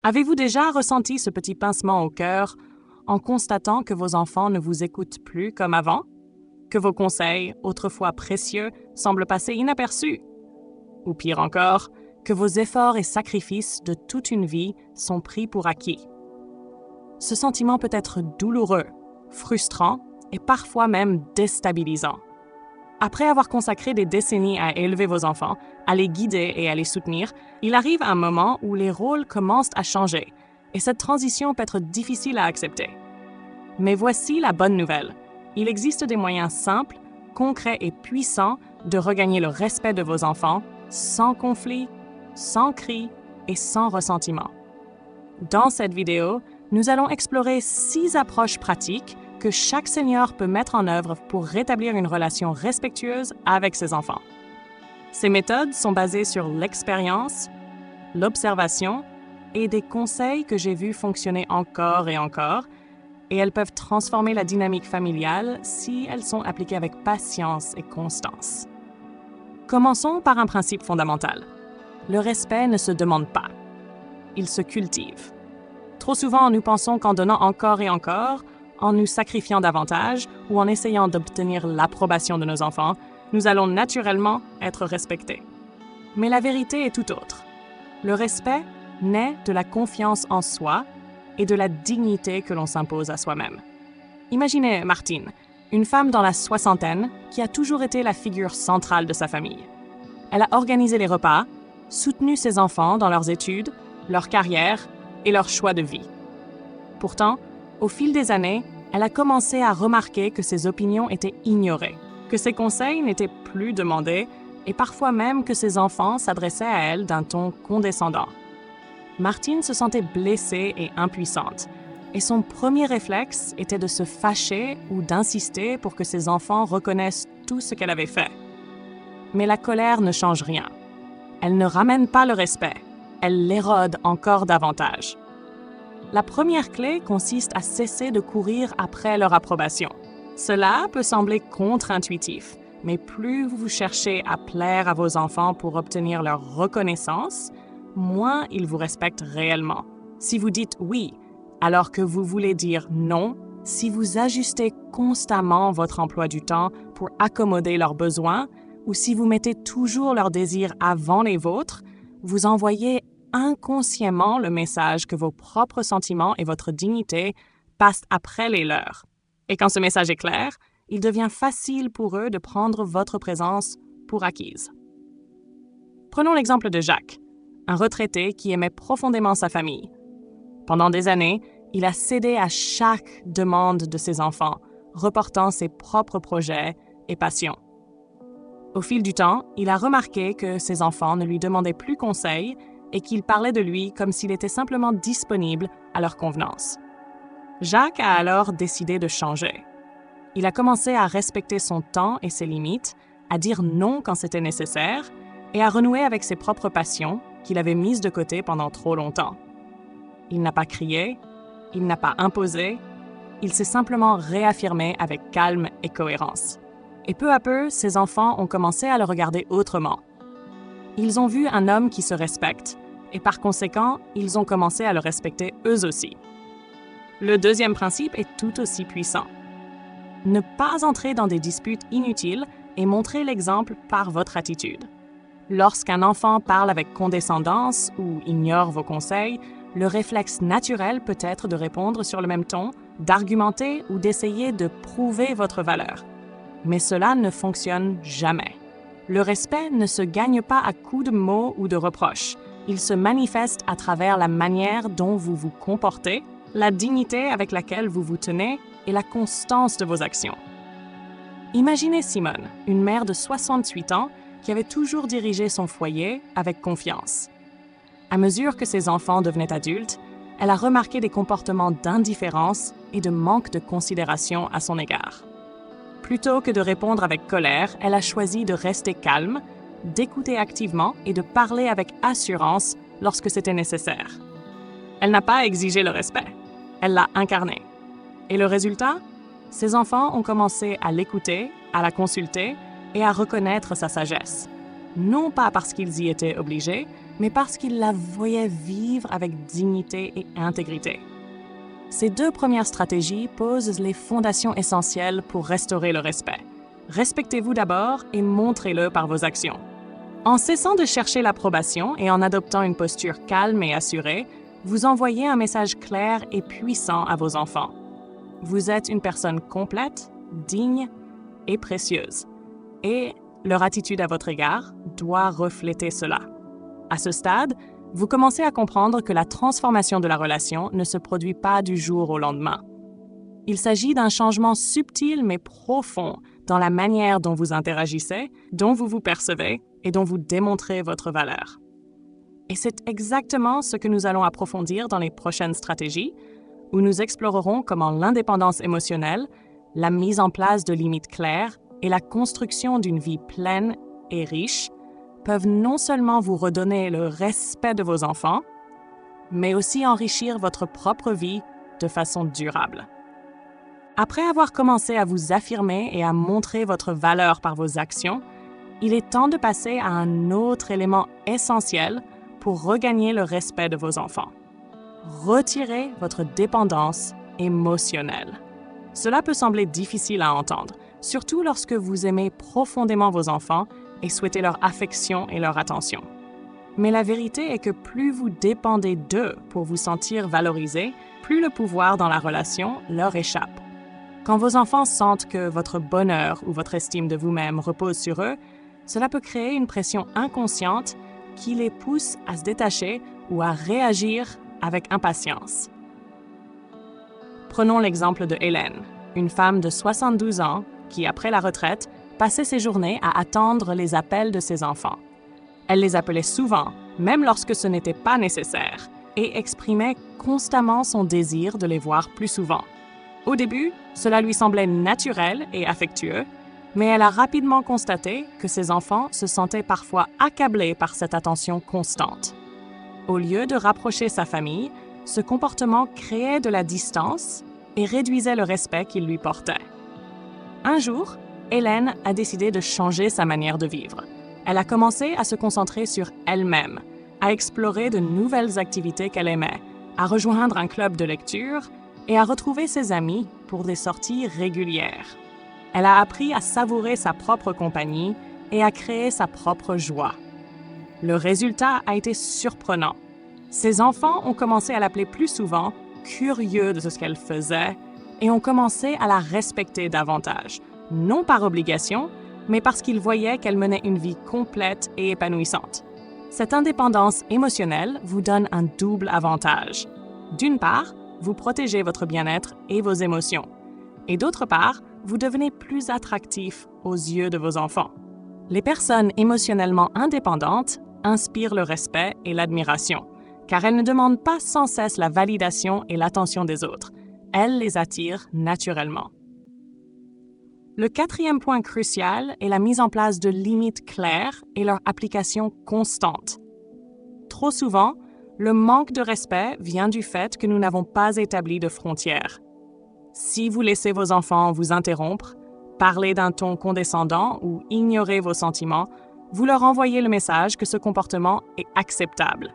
Avez-vous déjà ressenti ce petit pincement au cœur en constatant que vos enfants ne vous écoutent plus comme avant? Que vos conseils, autrefois précieux, semblent passer inaperçus? Ou pire encore, que vos efforts et sacrifices de toute une vie sont pris pour acquis? Ce sentiment peut être douloureux, frustrant et parfois même déstabilisant. Après avoir consacré des décennies à élever vos enfants, à les guider et à les soutenir, il arrive un moment où les rôles commencent à changer, et cette transition peut être difficile à accepter. Mais voici la bonne nouvelle. Il existe des moyens simples, concrets et puissants de regagner le respect de vos enfants sans conflit, sans cris et sans ressentiment. Dans cette vidéo, nous allons explorer 6 approches pratiques que chaque senior peut mettre en œuvre pour rétablir une relation respectueuse avec ses enfants. Ces méthodes sont basées sur l'expérience, l'observation et des conseils que j'ai vus fonctionner encore et encore, et elles peuvent transformer la dynamique familiale si elles sont appliquées avec patience et constance. Commençons par un principe fondamental. Le respect ne se demande pas. Il se cultive. Trop souvent, nous pensons qu'en donnant encore et encore, en nous sacrifiant davantage ou en essayant d'obtenir l'approbation de nos enfants, nous allons naturellement être respectés. Mais la vérité est tout autre. Le respect naît de la confiance en soi et de la dignité que l'on s'impose à soi-même. Imaginez Martine, une femme dans la soixantaine qui a toujours été la figure centrale de sa famille. Elle a organisé les repas, soutenu ses enfants dans leurs études, leur carrière et leur choix de vie. Pourtant, au fil des années, elle a commencé à remarquer que ses opinions étaient ignorées, que ses conseils n'étaient plus demandés et parfois même que ses enfants s'adressaient à elle d'un ton condescendant. Martine se sentait blessée et impuissante, et son premier réflexe était de se fâcher ou d'insister pour que ses enfants reconnaissent tout ce qu'elle avait fait. Mais la colère ne change rien. Elle ne ramène pas le respect, elle l'érode encore davantage. La première clé consiste à cesser de courir après leur approbation. Cela peut sembler contre-intuitif, mais plus vous cherchez à plaire à vos enfants pour obtenir leur reconnaissance, moins ils vous respectent réellement. Si vous dites oui, alors que vous voulez dire non, si vous ajustez constamment votre emploi du temps pour accommoder leurs besoins, ou si vous mettez toujours leurs désirs avant les vôtres, vous envoyez inconsciemment le message que vos propres sentiments et votre dignité passent après les leurs. Et quand ce message est clair, il devient facile pour eux de prendre votre présence pour acquise. Prenons l'exemple de Jacques, un retraité qui aimait profondément sa famille. Pendant des années, il a cédé à chaque demande de ses enfants, reportant ses propres projets et passions. Au fil du temps, il a remarqué que ses enfants ne lui demandaient plus conseil et qu'ils parlaient de lui comme s'il était simplement disponible à leur convenance. Jacques a alors décidé de changer. Il a commencé à respecter son temps et ses limites, à dire non quand c'était nécessaire et à renouer avec ses propres passions qu'il avait mises de côté pendant trop longtemps. Il n'a pas crié, il n'a pas imposé, il s'est simplement réaffirmé avec calme et cohérence. Et peu à peu, ses enfants ont commencé à le regarder autrement. Ils ont vu un homme qui se respecte, et par conséquent, ils ont commencé à le respecter eux aussi. Le deuxième principe est tout aussi puissant. Ne pas entrer dans des disputes inutiles et montrer l'exemple par votre attitude. Lorsqu'un enfant parle avec condescendance ou ignore vos conseils, le réflexe naturel peut être de répondre sur le même ton, d'argumenter ou d'essayer de prouver votre valeur. Mais cela ne fonctionne jamais. Le respect ne se gagne pas à coups de mots ou de reproches. Il se manifeste à travers la manière dont vous vous comportez, la dignité avec laquelle vous vous tenez et la constance de vos actions. Imaginez Simone, une mère de 68 ans qui avait toujours dirigé son foyer avec confiance. À mesure que ses enfants devenaient adultes, elle a remarqué des comportements d'indifférence et de manque de considération à son égard. Plutôt que de répondre avec colère, elle a choisi de rester calme, d'écouter activement et de parler avec assurance lorsque c'était nécessaire. Elle n'a pas exigé le respect, elle l'a incarné. Et le résultat? Ses enfants ont commencé à l'écouter, à la consulter et à reconnaître sa sagesse. Non pas parce qu'ils y étaient obligés, mais parce qu'ils la voyaient vivre avec dignité et intégrité. Ces 2 premières stratégies posent les fondations essentielles pour restaurer le respect. Respectez-vous d'abord et montrez-le par vos actions. En cessant de chercher l'approbation et en adoptant une posture calme et assurée, vous envoyez un message clair et puissant à vos enfants. Vous êtes une personne complète, digne et précieuse. Et leur attitude à votre égard doit refléter cela. À ce stade, vous commencez à comprendre que la transformation de la relation ne se produit pas du jour au lendemain. Il s'agit d'un changement subtil mais profond dans la manière dont vous interagissez, dont vous vous percevez et dont vous démontrez votre valeur. Et c'est exactement ce que nous allons approfondir dans les prochaines stratégies, où nous explorerons comment l'indépendance émotionnelle, la mise en place de limites claires et la construction d'une vie pleine et riche peuvent non seulement vous redonner le respect de vos enfants, mais aussi enrichir votre propre vie de façon durable. Après avoir commencé à vous affirmer et à montrer votre valeur par vos actions, il est temps de passer à un autre élément essentiel pour regagner le respect de vos enfants. Retirez votre dépendance émotionnelle. Cela peut sembler difficile à entendre, surtout lorsque vous aimez profondément vos enfants et souhaitez leur affection et leur attention. Mais la vérité est que plus vous dépendez d'eux pour vous sentir valorisé, plus le pouvoir dans la relation leur échappe. Quand vos enfants sentent que votre bonheur ou votre estime de vous-même repose sur eux, cela peut créer une pression inconsciente qui les pousse à se détacher ou à réagir avec impatience. Prenons l'exemple de Hélène, une femme de 72 ans qui, après la retraite, passait ses journées à attendre les appels de ses enfants. Elle les appelait souvent, même lorsque ce n'était pas nécessaire, et exprimait constamment son désir de les voir plus souvent. Au début, cela lui semblait naturel et affectueux, mais elle a rapidement constaté que ses enfants se sentaient parfois accablés par cette attention constante. Au lieu de rapprocher sa famille, ce comportement créait de la distance et réduisait le respect qu'il lui portait. Un jour, Hélène a décidé de changer sa manière de vivre. Elle a commencé à se concentrer sur elle-même, à explorer de nouvelles activités qu'elle aimait, à rejoindre un club de lecture et à retrouver ses amis pour des sorties régulières. Elle a appris à savourer sa propre compagnie et à créer sa propre joie. Le résultat a été surprenant. Ses enfants ont commencé à l'appeler plus souvent, curieux de ce qu'elle faisait, et ont commencé à la respecter davantage, non par obligation, mais parce qu'ils voyaient qu'elle menait une vie complète et épanouissante. Cette indépendance émotionnelle vous donne un double avantage. D'une part, vous protégez votre bien-être et vos émotions. Et d'autre part, vous devenez plus attractif aux yeux de vos enfants. Les personnes émotionnellement indépendantes inspirent le respect et l'admiration, car elles ne demandent pas sans cesse la validation et l'attention des autres. Elles les attirent naturellement. Le 4e point crucial est la mise en place de limites claires et leur application constante. Trop souvent, le manque de respect vient du fait que nous n'avons pas établi de frontières. Si vous laissez vos enfants vous interrompre, parler d'un ton condescendant ou ignorer vos sentiments, vous leur envoyez le message que ce comportement est acceptable.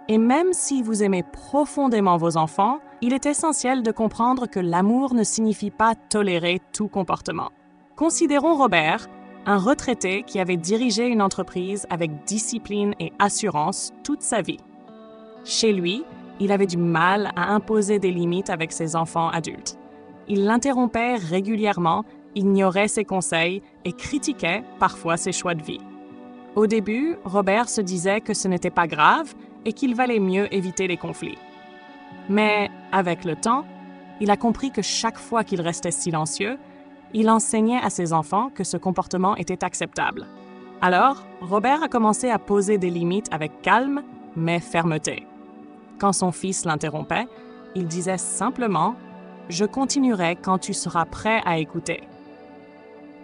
Et même si vous aimez profondément vos enfants, il est essentiel de comprendre que l'amour ne signifie pas tolérer tout comportement. Considérons Robert, un retraité qui avait dirigé une entreprise avec discipline et assurance toute sa vie. Chez lui, il avait du mal à imposer des limites avec ses enfants adultes. Il l'interrompait régulièrement, ignorait ses conseils et critiquait parfois ses choix de vie. Au début, Robert se disait que ce n'était pas grave et qu'il valait mieux éviter les conflits. Mais avec le temps, il a compris que chaque fois qu'il restait silencieux, il enseignait à ses enfants que ce comportement était acceptable. Alors, Robert a commencé à poser des limites avec calme, mais fermeté. Quand son fils l'interrompait, il disait simplement « Je continuerai quand tu seras prêt à écouter ».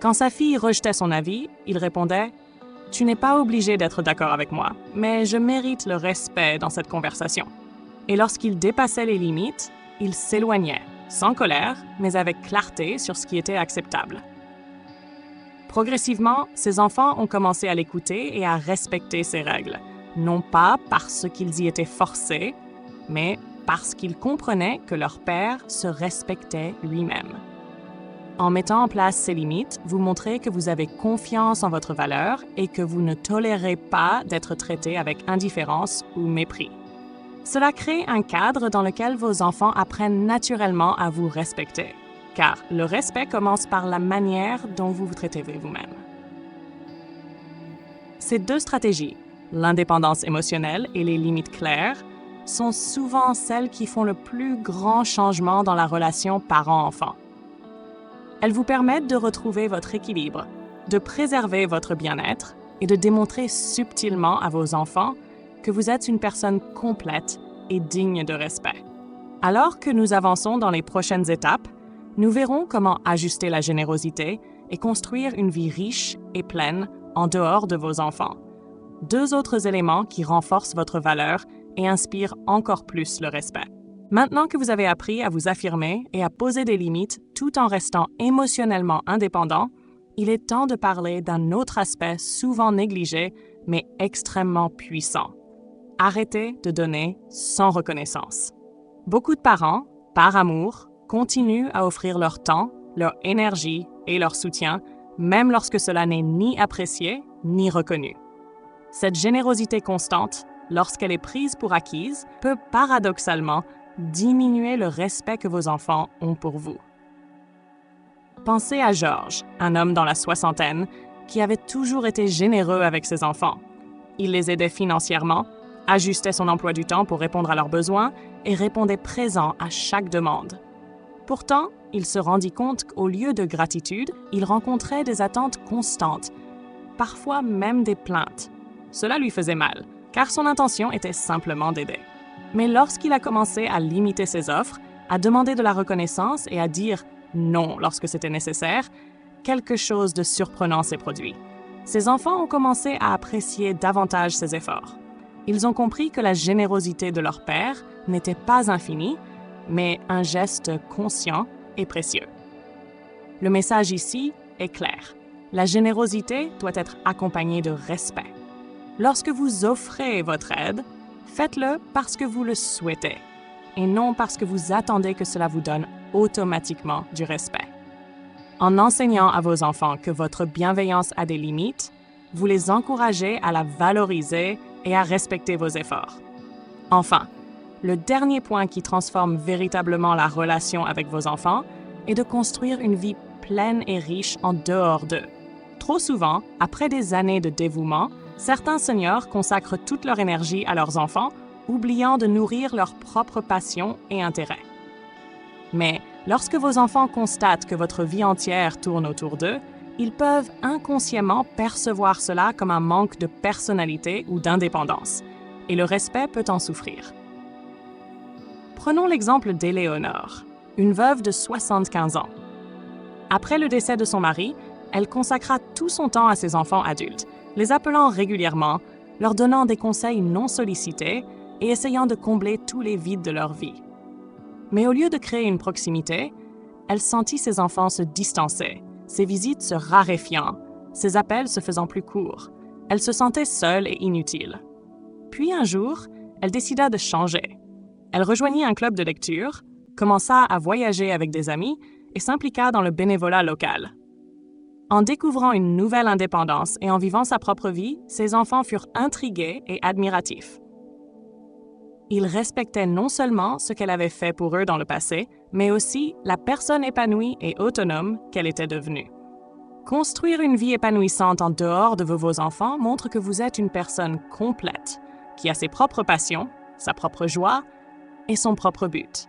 Quand sa fille rejetait son avis, il répondait « Tu n'es pas obligé d'être d'accord avec moi, mais je mérite le respect dans cette conversation ». Et lorsqu'il dépassait les limites, il s'éloignait, sans colère, mais avec clarté sur ce qui était acceptable. Progressivement, ses enfants ont commencé à l'écouter et à respecter ses règles, non pas parce qu'ils y étaient forcés, mais parce qu'ils comprenaient que leur père se respectait lui-même. En mettant en place ces limites, vous montrez que vous avez confiance en votre valeur et que vous ne tolérez pas d'être traité avec indifférence ou mépris. Cela crée un cadre dans lequel vos enfants apprennent naturellement à vous respecter, car le respect commence par la manière dont vous vous traitez vous-même. Ces deux stratégies, l'indépendance émotionnelle et les limites claires, sont souvent celles qui font le plus grand changement dans la relation parent-enfant. Elles vous permettent de retrouver votre équilibre, de préserver votre bien-être et de démontrer subtilement à vos enfants que vous êtes une personne complète et digne de respect. Alors que nous avançons dans les prochaines étapes, nous verrons comment ajuster la générosité et construire une vie riche et pleine en dehors de vos enfants. Deux autres éléments qui renforcent votre valeur et inspirent encore plus le respect. Maintenant que vous avez appris à vous affirmer et à poser des limites tout en restant émotionnellement indépendant, il est temps de parler d'un autre aspect souvent négligé mais extrêmement puissant. Arrêtez de donner sans reconnaissance. Beaucoup de parents, par amour, continuent à offrir leur temps, leur énergie et leur soutien, même lorsque cela n'est ni apprécié ni reconnu. Cette générosité constante, lorsqu'elle est prise pour acquise, peut paradoxalement diminuer le respect que vos enfants ont pour vous. Pensez à Georges, un homme dans la soixantaine, qui avait toujours été généreux avec ses enfants. Il les aidait financièrement, ajustait son emploi du temps pour répondre à leurs besoins et répondait présent à chaque demande. Pourtant, il se rendit compte qu'au lieu de gratitude, il rencontrait des attentes constantes, parfois même des plaintes. Cela lui faisait mal, car son intention était simplement d'aider. Mais lorsqu'il a commencé à limiter ses offres, à demander de la reconnaissance et à dire non lorsque c'était nécessaire, quelque chose de surprenant s'est produit. Ses enfants ont commencé à apprécier davantage ses efforts. Ils ont compris que la générosité de leur père n'était pas infinie, mais un geste conscient et précieux. Le message ici est clair. La générosité doit être accompagnée de respect. Lorsque vous offrez votre aide, faites-le parce que vous le souhaitez et non parce que vous attendez que cela vous donne automatiquement du respect. En enseignant à vos enfants que votre bienveillance a des limites, vous les encouragez à la valoriser et à respecter vos efforts. Enfin, le dernier point qui transforme véritablement la relation avec vos enfants est de construire une vie pleine et riche en dehors d'eux. Trop souvent, après des années de dévouement, certains seniors consacrent toute leur énergie à leurs enfants, oubliant de nourrir leurs propres passions et intérêts. Mais lorsque vos enfants constatent que votre vie entière tourne autour d'eux, ils peuvent inconsciemment percevoir cela comme un manque de personnalité ou d'indépendance, et le respect peut en souffrir. Prenons l'exemple d'Éléonore, une veuve de 75 ans. Après le décès de son mari, elle consacra tout son temps à ses enfants adultes, les appelant régulièrement, leur donnant des conseils non sollicités et essayant de combler tous les vides de leur vie. Mais au lieu de créer une proximité, elle sentit ses enfants se distancer, ses visites se raréfiant, ses appels se faisant plus courts. Elle se sentait seule et inutile. Puis un jour, elle décida de changer. Elle rejoignit un club de lecture, commença à voyager avec des amis et s'impliqua dans le bénévolat local. En découvrant une nouvelle indépendance et en vivant sa propre vie, ses enfants furent intrigués et admiratifs. Ils respectaient non seulement ce qu'elle avait fait pour eux dans le passé, mais aussi la personne épanouie et autonome qu'elle était devenue. Construire une vie épanouissante en dehors de vos enfants montre que vous êtes une personne complète, qui a ses propres passions, sa propre joie et son propre but.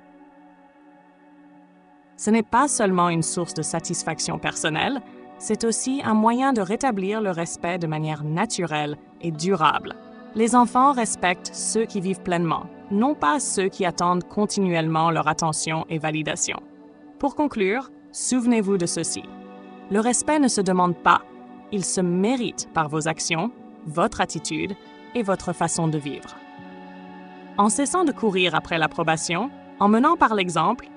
Ce n'est pas seulement une source de satisfaction personnelle, c'est aussi un moyen de rétablir le respect de manière naturelle et durable. Les enfants respectent ceux qui vivent pleinement, non pas ceux qui attendent continuellement leur attention et validation. Pour conclure, souvenez-vous de ceci. Le respect ne se demande pas, il se mérite par vos actions, votre attitude et votre façon de vivre. En cessant de courir après l'approbation, en menant par l'exemple,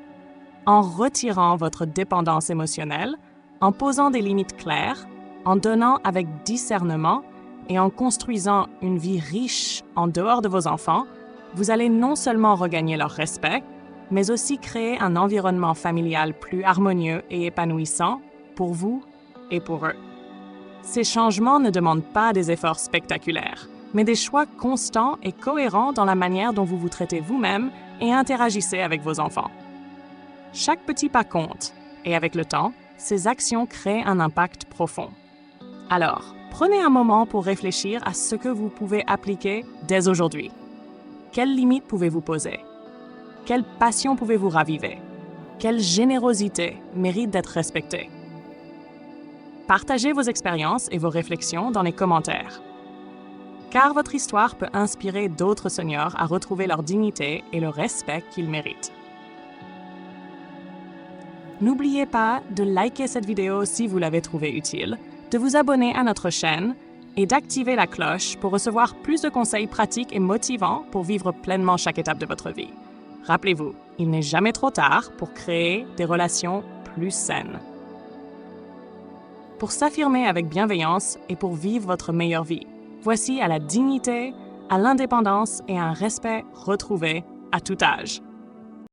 en retirant votre dépendance émotionnelle, en posant des limites claires, en donnant avec discernement et en construisant une vie riche en dehors de vos enfants, vous allez non seulement regagner leur respect, mais aussi créer un environnement familial plus harmonieux et épanouissant pour vous et pour eux. Ces changements ne demandent pas des efforts spectaculaires, mais des choix constants et cohérents dans la manière dont vous vous traitez vous-même et interagissez avec vos enfants. Chaque petit pas compte, et avec le temps, ces actions créent un impact profond. Alors, prenez un moment pour réfléchir à ce que vous pouvez appliquer dès aujourd'hui. Quelles limites pouvez-vous poser? Quelle passion pouvez-vous raviver? Quelle générosité mérite d'être respectée? Partagez vos expériences et vos réflexions dans les commentaires. Car votre histoire peut inspirer d'autres seniors à retrouver leur dignité et le respect qu'ils méritent. N'oubliez pas de liker cette vidéo si vous l'avez trouvée utile, de vous abonner à notre chaîne et d'activer la cloche pour recevoir plus de conseils pratiques et motivants pour vivre pleinement chaque étape de votre vie. Rappelez-vous, il n'est jamais trop tard pour créer des relations plus saines. Pour s'affirmer avec bienveillance et pour vivre votre meilleure vie, voici à la dignité, à l'indépendance et à un respect retrouvé à tout âge.